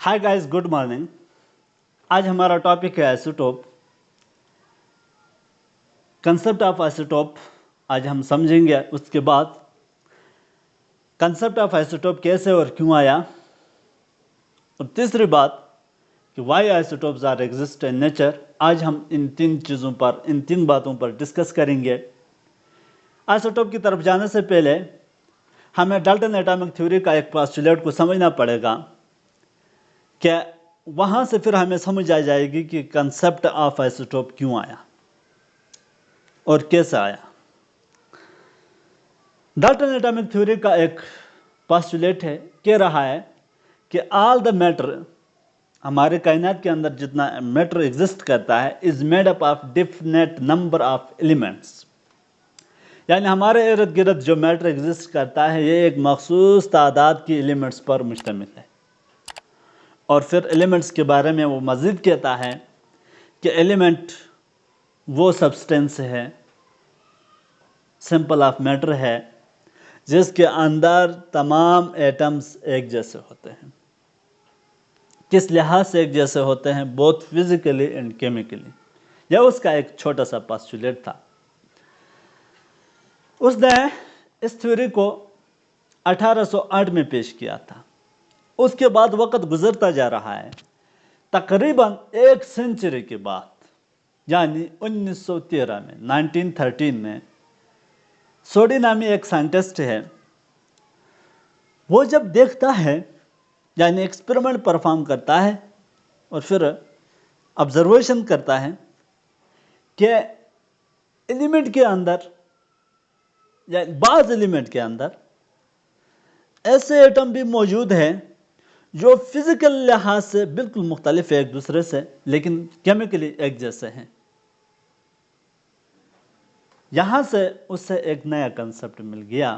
Hi guys, good morning. आज हमारा topic है आइसोटोप। कंसेप्ट ऑफ आइसोटोप आज हम समझेंगे। उसके बाद कंसेप्ट ऑफ आइसोटोप कैसे और क्यों आया, और तीसरी बात कि why isotopes are exist in nature. आज हम इन तीन बातों पर डिस्कस करेंगे। आइसोटोप की तरफ जाने से पहले हमें डाल्टन एटॉमिक थ्योरी का एक पोस्टुलेट को समझना पड़ेगा कि वहाँ से फिर हमें समझ आ जाएगी कि कंसेप्ट ऑफ आइसोटोप क्यों आया और कैसे आया। डाल्टन एटॉमिक थ्योरी का एक पोस्टुलेट है, कह रहा है कि ऑल द मैटर, हमारे कायनात के अंदर जितना मैटर एग्जिस्ट करता है, is made up of definite number of elements. यानी हमारे इर्द गिर्द जो मैटर एग्जिस्ट करता है ये एक मखसूस तादाद की एलिमेंट्स पर मुश्तमिल है। और फिर एलिमेंट्स के बारे में वो मज़ीद कहता है कि एलिमेंट वो सब्सटेंस है, सिंपल ऑफ मैटर है, जिसके अंदर तमाम एटम्स एक जैसे होते हैं। किस लिहाज से एक जैसे होते हैं? Both physically and chemically. यह उसका एक छोटा सा पोस्टुलेट था। उसने इस थ्योरी को 1808 में पेश किया था। उसके बाद वक्त गुजरता जा रहा है। तकरीबन एक सेंचुरी के बाद, यानी 1913 में, 1913 में, सोडी नामी एक साइंटिस्ट है, वो जब देखता है, यानी एक्सपेरिमेंट परफॉर्म करता है और फिर ऑब्जर्वेशन करता है कि एलिमेंट के अंदर, या बाज़ एलिमेंट के अंदर ऐसे एटम भी मौजूद हैं जो फिजिकल लिहाज से बिल्कुल मुख्तलिफ है एक दूसरे से, लेकिन केमिकली एक जैसे हैं। यहां से उससे एक नया कंसेप्ट मिल गया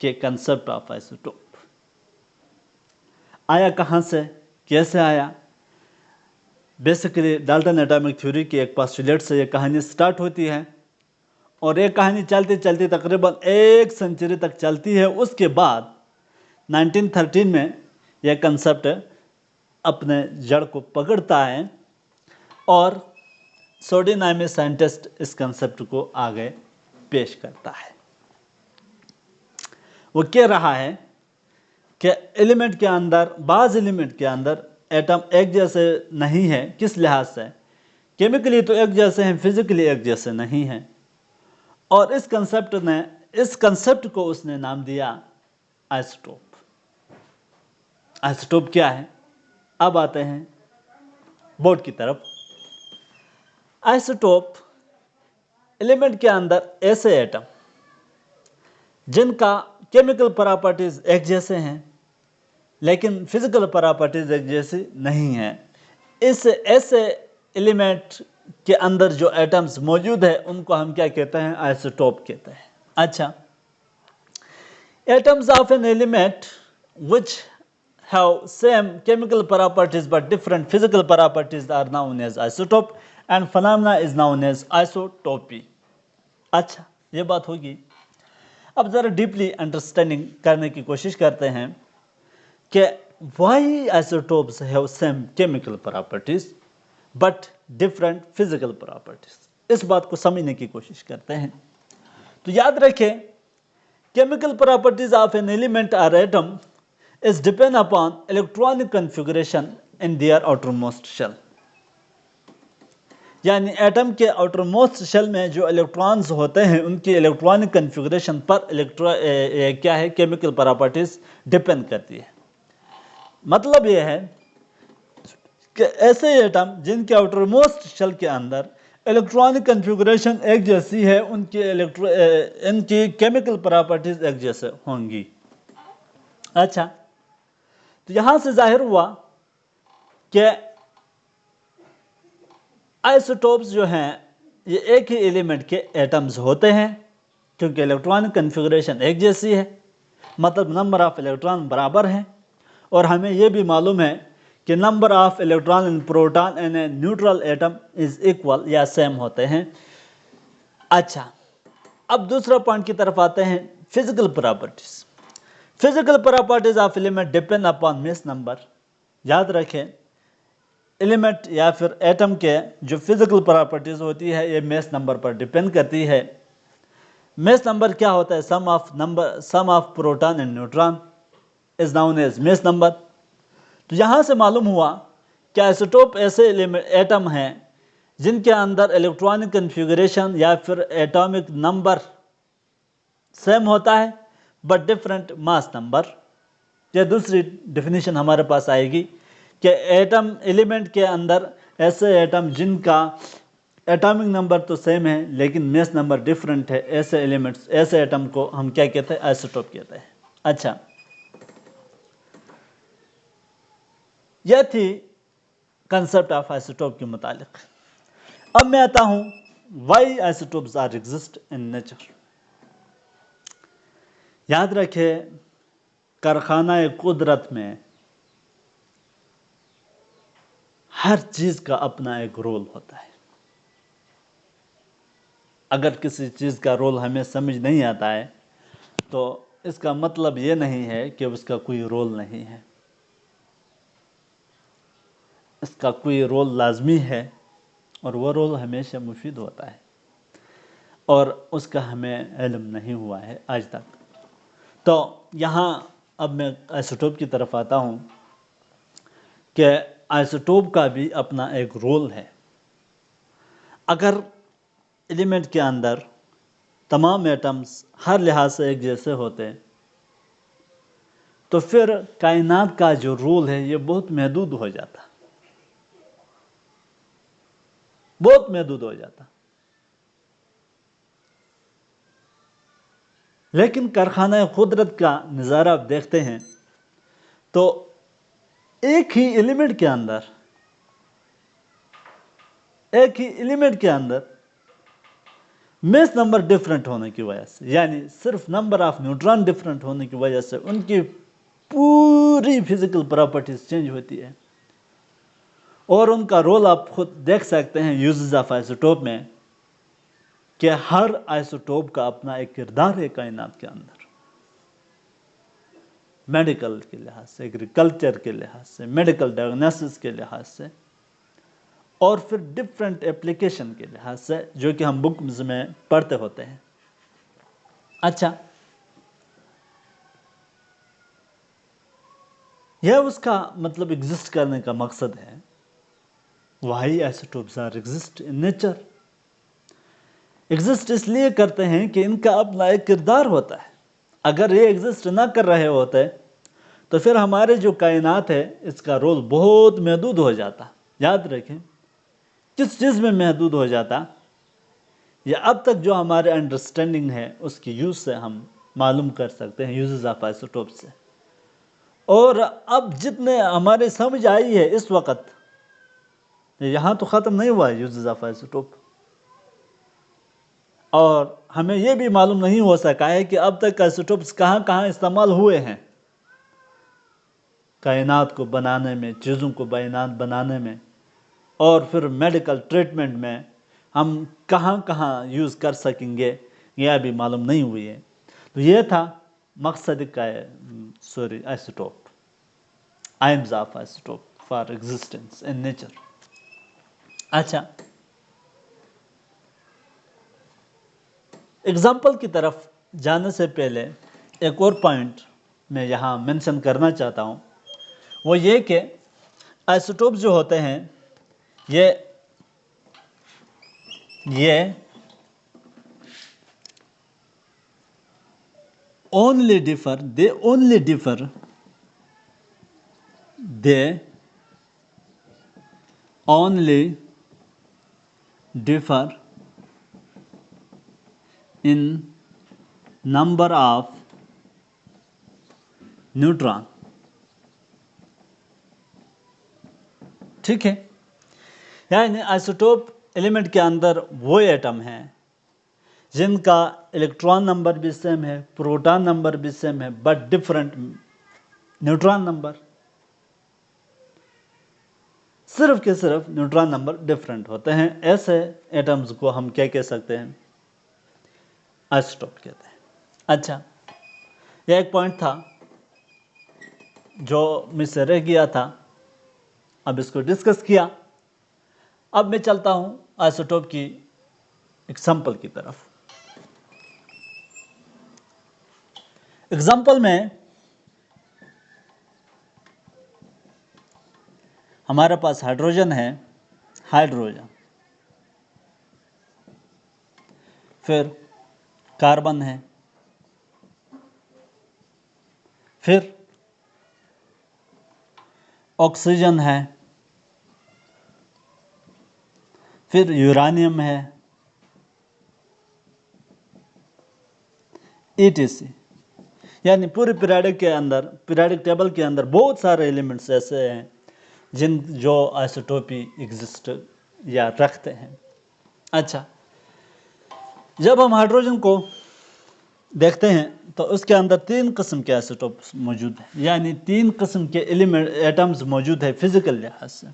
कि कंसेप्ट ऑफ आइसोटोप। आया कहां से, कैसे आया? बेसिकली डाल्टन एटॉमिक थ्योरी की एक पोस्टुलेट से ये कहानी स्टार्ट होती है और ये कहानी चलती चलती तकरीबन एक सेंचुरी तक चलती है। उसके बाद 1913 में यह कंसेप्ट अपने जड़ को पकड़ता है और सोडी नामी साइंटिस्ट इस कंसेप्ट को आगे पेश करता है। वो कह रहा है कि एलिमेंट के अंदर, बाज़ एलिमेंट के अंदर एटम एक जैसे नहीं है। किस लिहाज से? केमिकली तो एक जैसे हैं, फिजिकली एक जैसे नहीं हैं। और इस कंसेप्ट को उसने नाम दिया आइसोटोप। आइसोटोप क्या है? अब आते हैं बोर्ड की तरफ। आइसोटोप एलिमेंट के अंदर ऐसे एटम जिनका केमिकल प्रॉपर्टीज एक जैसे हैं लेकिन फिजिकल प्रॉपर्टीज एक जैसी नहीं है। इस ऐसे एलिमेंट के अंदर जो एटम्स मौजूद है उनको हम क्या कहते हैं? आइसोटोप कहते हैं। अच्छा, atoms of an element which have same chemical properties but different physical properties are known as isotope and phenomena is known as isotopy। अच्छा, ये बात होगी। अब जरा डीपली अंडरस्टैंडिंग करने की कोशिश करते हैं कि why isotopes have same chemical properties but different physical properties। इस बात को समझने की कोशिश करते हैं। तो याद रखें, chemical properties of an element or atom is depend upon electronic configuration in their outermost shell। यानी एटम के आउटरमोस्ट शेल में जो इलेक्ट्रॉन्स होते हैं उनकी इलेक्ट्रॉनिक कन्फिगरेशन पर क्या है? केमिकल प्रॉपर्टीज डिपेंड करती है। मतलब यह है कि ऐसे एटम जिनके आउटरमोस्ट शेल के अंदर इलेक्ट्रॉनिक कन्फिगरेशन एक जैसी है, इनकी केमिकल प्रॉपर्टीज एक जैसे होंगी। अच्छा, तो यहां से जाहिर हुआ कि आइसोटोप्स जो हैं ये एक ही एलिमेंट के एटम्स होते हैं, क्योंकि इलेक्ट्रॉनिक कन्फिगरेशन एक जैसी है, मतलब नंबर ऑफ इलेक्ट्रॉन बराबर हैं। और हमें यह भी मालूम है कि number of electron in proton in a neutral atom is equal या सेम होते हैं। अच्छा, अब दूसरा पॉइंट की तरफ आते हैं, physical properties. Physical properties of element depend upon mess number, याद रखें, एलिमेंट या फिर एटम के जो फिजिकल प्रॉपर्टीज होती है ये मेस नंबर पर डिपेंड करती है। मेस नंबर क्या होता है? Sum of proton and neutron is known as mass number. तो यहाँ से मालूम हुआ कि आइसोटोप ऐसे एटम हैं जिनके अंदर इलेक्ट्रॉनिक कन्फिगरेशन या फिर एटॉमिक नंबर सेम होता है बट डिफरेंट मास नंबर। यह दूसरी डेफिनेशन हमारे पास आएगी कि एटम एलिमेंट के अंदर ऐसे एटम जिनका एटॉमिक नंबर तो सेम है लेकिन मेस नंबर डिफरेंट है, ऐसे एलिमेंट्स, ऐसे एटम को हम क्या कहते हैं? आइसोटोप कहते हैं। अच्छा, यह थी कंसेप्ट ऑफ आइसोटोप के मुतालिक। अब मैं आता हूं why isotopes are exist in nature. याद रखें, कारखाना कुदरत में हर चीज का अपना एक रोल होता है। अगर किसी चीज का रोल हमें समझ नहीं आता है तो इसका मतलब ये नहीं है कि उसका कोई रोल नहीं है। इसका कोई रोल लाजमी है और वो रोल हमेशा मुफीद होता है और उसका हमें इल्म नहीं हुआ है आज तक। तो यहाँ अब मैं आइसोटोप की तरफ आता हूँ कि आइसोटोप का भी अपना एक रोल है। अगर एलिमेंट के अंदर तमाम एटम्स हर लिहाज से एक जैसे होते तो फिर कायनात का जो रोल है ये बहुत महदूद हो जाता, बहुत महदूद हो जाता। लेकिन कारखाना कुदरत का नज़ारा आप देखते हैं तो एक ही एलिमेंट के अंदर मेस नंबर डिफरेंट होने की वजह से, यानी सिर्फ नंबर ऑफ न्यूट्रॉन डिफरेंट होने की वजह से उनकी पूरी फिजिकल प्रॉपर्टीज चेंज होती है। और उनका रोल आप खुद देख सकते हैं यूजेस ऑफ आइसोटोप में कि हर आइसोटोप का अपना एक किरदार है कायनात के अंदर। मेडिकल के लिहाज से, एग्रीकल्चर के लिहाज से, मेडिकल डायग्नोसिस के लिहाज से और फिर डिफरेंट एप्लीकेशन के लिहाज से जो कि हम बुक्स में पढ़ते होते हैं। अच्छा, यह उसका मतलब एग्जिस्ट करने का मकसद है। Why isotopes are exist in nature. Exist इसलिए करते हैं कि इनका अपना एक किरदार होता है। अगर ये एग्जिस्ट ना कर रहे होते तो फिर हमारे जो कायनात है इसका रोल बहुत महदूद हो जाता। याद रखें, किस चीज़ में महदूद हो जाता? या अब तक जो हमारे अंडरस्टैंडिंग है उसकी यूज़ से हम मालूम कर सकते हैं, यूजेस ऑफ आइसोटोप से। और अब जितने हमारे समझ आई है इस वक्त, यहाँ तो ख़त्म नहीं हुआ है यूजेस ऑफ आइसोटोप। और हमें यह भी मालूम नहीं हो सका है कि अब तक आइसोटोप्स कहाँ कहाँ इस्तेमाल हुए हैं कायनात को बनाने में, चीज़ों को कायनात बनाने में, और फिर मेडिकल ट्रीटमेंट में हम कहाँ कहाँ यूज़ कर सकेंगे यह भी मालूम नहीं हुई है। तो यह था मकसद का isotope, AIIMS of isotope for existence in nature. अच्छा, एग्जाम्पल की तरफ जाने से पहले एक और पॉइंट मैं यहाँ मेंशन करना चाहता हूँ, वो ये कि आइसोटोप जो होते हैं ये only differ in number of neutron। ठीक है, यानी आइसोटोप एलिमेंट के अंदर वो एटम हैं जिनका इलेक्ट्रॉन नंबर भी सेम है, प्रोटॉन नंबर भी सेम है, बट डिफरेंट न्यूट्रॉन नंबर। सिर्फ के सिर्फ न्यूट्रॉन नंबर डिफरेंट होते हैं। ऐसे एटम्स को हम क्या कह सकते हैं? आइसोटोप कहते हैं। अच्छा, यह एक पॉइंट था जो मुझसे रह गया था अब इसको डिस्कस किया। अब मैं चलता हूँ आइसोटोप की एग्जाम्पल की तरफ। एग्जाम्पल में हमारे पास हाइड्रोजन है, हाइड्रोजन, फिर कार्बन है, फिर ऑक्सीजन है, फिर यूरेनियम है, ETC। यानी पूरे पीरियडिक के अंदर, पीरियडिक टेबल के अंदर बहुत सारे एलिमेंट्स ऐसे हैं जिन जो आइसोटोपी एग्जिस्ट या रखते हैं। अच्छा, जब हम हाइड्रोजन को देखते हैं तो उसके अंदर 3 किस्म के आइसोटोप्स मौजूद हैं, यानी 3 किस्म के एलिमेंट एटम्स मौजूद है फिजिकल लिहाज से।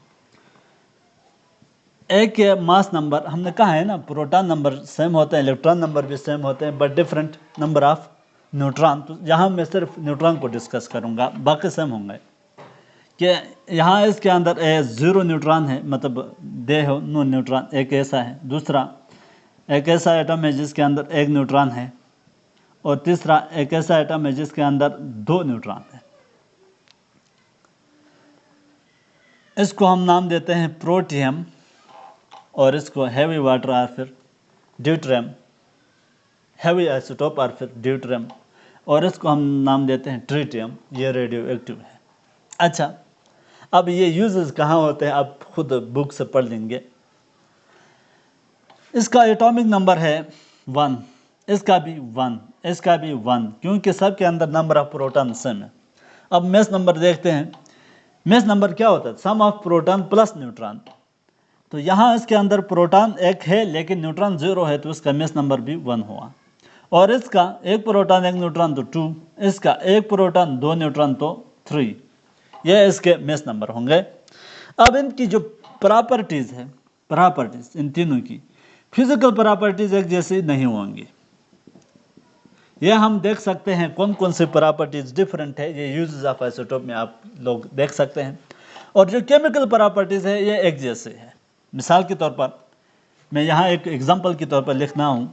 एक है मास नंबर, हमने कहा है ना प्रोटॉन नंबर सेम होते हैं, इलेक्ट्रॉन नंबर भी सेम होते हैं, but different number of neutron. तो यहाँ मैं सिर्फ न्यूट्रॉन को डिस्कस करूँगा, बाकी सेम होंगे। कि यहाँ इसके अंदर 0 न्यूट्रॉन है, मतलब दे हो नो न्यूट्रॉन, एक ऐसा है। दूसरा एक ऐसा एटम है जिसके अंदर 1 न्यूट्रॉन है, और तीसरा एक ऐसा एटम है जिसके अंदर 2 न्यूट्रॉन है। इसको हम नाम देते हैं प्रोटियम, और इसको हैवी वाटर और फिर ड्यूट्रियम, हैवी आइसोटोप और फिर ड्यूट्रियम, और इसको हम नाम देते हैं ट्रिटियम, ये रेडियो एक्टिव है। अच्छा, अब ये यूजेस कहाँ होते हैं आप खुद बुक से पढ़ लेंगे। इसका एटॉमिक नंबर है 1, इसका भी 1, इसका भी 1, क्योंकि सब के अंदर नंबर ऑफ प्रोटॉन सेम है। अब मेस नंबर देखते हैं। मेस नंबर क्या होता है? Sum of proton plus neutron. तो यहाँ इसके अंदर प्रोटॉन 1 है लेकिन न्यूट्रॉन 0 है, तो इसका मेस नंबर भी 1 हुआ। और इसका 1 प्रोटॉन 1 न्यूट्रॉन तो 2, इसका 1 प्रोटॉन 2 न्यूट्रॉन तो 3, ये इसके मेस नंबर होंगे। अब इनकी जो प्रॉपर्टीज़ है, प्रॉपर्टीज़ इन तीनों की फिजिकल प्रॉपर्टीज़ एक जैसी नहीं होंगी। ये हम देख सकते हैं कौन कौन से प्रॉपर्टीज़ डिफरेंट है, ये यूजेस ऑफ आइसोटोप में आप लोग देख सकते हैं। और जो केमिकल प्रॉपर्टीज़ है ये एक जैसे है। मिसाल के तौर पर मैं यहाँ एक एग्जांपल के तौर पर लिखना हूँ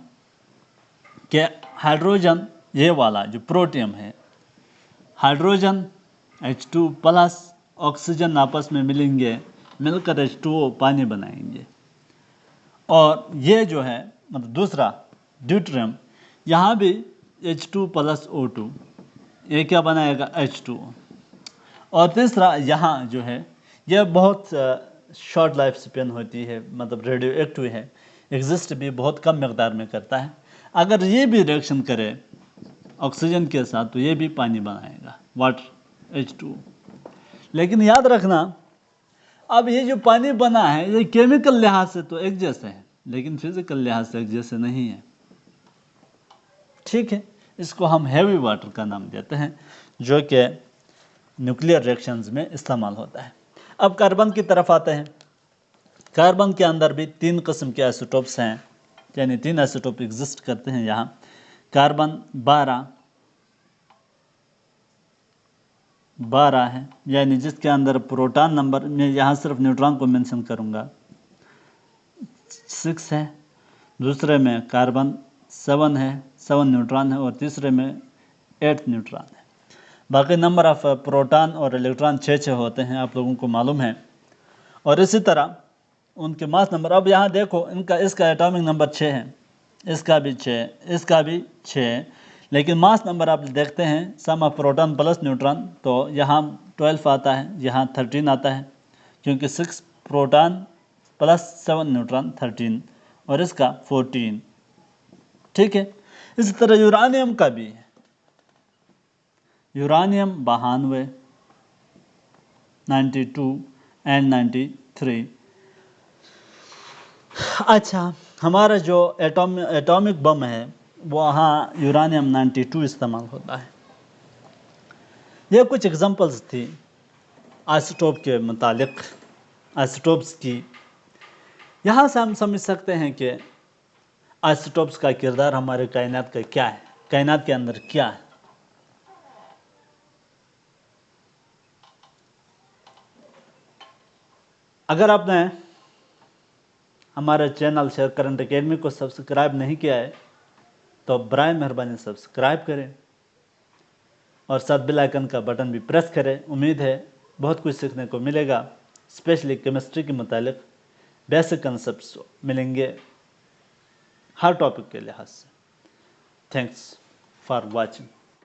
कि हाइड्रोजन, ये वाला जो प्रोटियम है, हाइड्रोजन H2 प्लस ऑक्सीजन आपस में मिलेंगे, मिलकर H2O पानी बनाएंगे। और ये जो है मतलब दूसरा ड्यूट्रियम, यहाँ भी H2 प्लस O2, ये क्या बनाएगा? H2O। और तीसरा यहाँ जो है यह बहुत शॉर्ट लाइफ स्पेन होती है, मतलब रेडियो एक्टिव है, एग्जिस्ट भी बहुत कम मकदार में करता है। अगर ये भी रिएक्शन करे ऑक्सीजन के साथ तो ये भी पानी बनाएगा, वाटर H2O। लेकिन याद रखना, अब ये जो पानी बना है ये केमिकल लिहाज से तो एक जैसे है, लेकिन फिजिकल लिहाज से एक जैसे नहीं है। ठीक है, इसको हम हैवी वाटर का नाम देते हैं, जो कि न्यूक्लियर रिएक्शंस में इस्तेमाल होता है। अब कार्बन की तरफ आते हैं। कार्बन के अंदर भी 3 किस्म के आइसोटोप्स हैं, यानी 3 आइसोटोप एग्जिस्ट करते हैं यहाँ। कार्बन 12 है, यानी जिसके अंदर प्रोटॉन नंबर, मैं यहाँ सिर्फ न्यूट्रॉन को मेंशन करूँगा, 6 है। दूसरे में कार्बन 7 है, 7 न्यूट्रॉन है, और तीसरे में 8 न्यूट्रॉन है। बाकी नंबर ऑफ प्रोटॉन और इलेक्ट्रॉन 6 होते हैं, आप लोगों को मालूम है। और इसी तरह उनके मास नंबर, अब यहाँ देखो इनका, इसका एटॉमिक नंबर 6 है, इसका भी 6, इसका भी 6, लेकिन मास नंबर आप देखते हैं सम ऑफ प्रोटॉन प्लस न्यूट्रॉन, तो यहाँ 12 आता है, यहाँ 13 आता है, क्योंकि 6 प्रोटॉन प्लस 7 न्यूट्रॉन 13, और इसका 14। ठीक है, इसी तरह यूरानियम का भी है, यूरानियम 92, 92 एंड 93। अच्छा, हमारा जो एटॉमिक बम है वहाँ यूरानियम 92 इस्तेमाल होता है। ये कुछ एग्जांपल्स थी आइसोटोप के मुतालिक, आइसोटोप्स की। यहाँ से हम समझ सकते हैं कि आइसोटोप्स का किरदार हमारे कायनात का क्या है, कायनात के अंदर क्या है। अगर आपने हमारे चैनल शेयर करंट अकेडमी को सब्सक्राइब नहीं किया है तो बराए मेहरबानी सब्सक्राइब करें और साथ बेल आइकन का बटन भी प्रेस करें। उम्मीद है बहुत कुछ सीखने को मिलेगा, स्पेशली केमिस्ट्री के मुतालिक बेसिक कंसेप्ट्स मिलेंगे हर टॉपिक के लिहाज से। Thanks for watching.